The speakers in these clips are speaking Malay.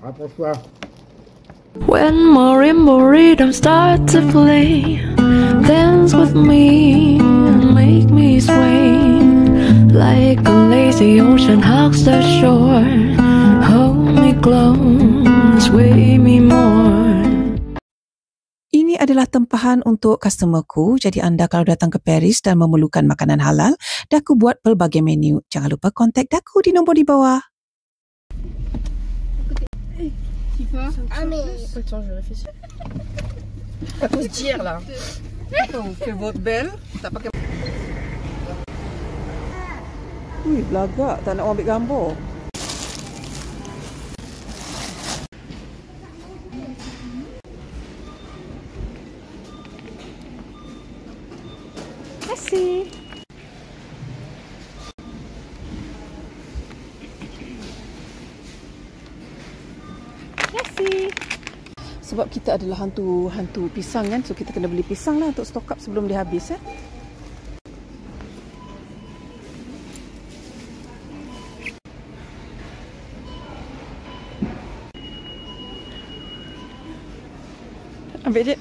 Rapproche-toi. When marimba rhythm start to play, dance with me and make me swing like a lazy ocean hugs the shore. Hold me close, sway me more. Ini adalah tempahan untuk customerku. Jadi anda kalau datang ke Paris dan memerlukan makanan halal, Daku buat pelbagai menu. Jangan lupa kontak Daku di nombor di bawah. Ah mais... Pas le temps, je réfléchis. À cause d'hier là. Vous faites votre belle. T'as pas... Ui, belagak. Tak nak orang ambil gambar. Terima kasih. Sebab kita adalah hantu pisang kan, so kita kena beli pisang lah untuk stock up sebelum dia habis ya. Ambil je.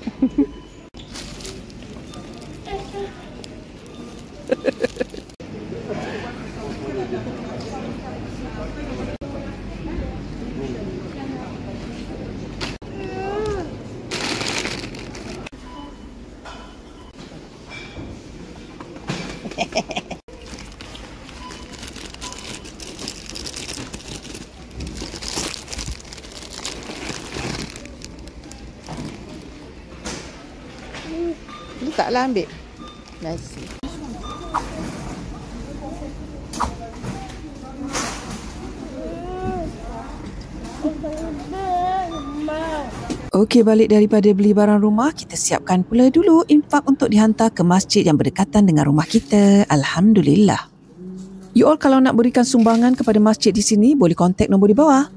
Letaklah ambil nasi. Okey, balik daripada beli barang rumah, kita siapkan pula dulu infak untuk dihantar ke masjid yang berdekatan dengan rumah kita. Alhamdulillah. You all kalau nak berikan sumbangan kepada masjid di sini, boleh kontak nombor di bawah.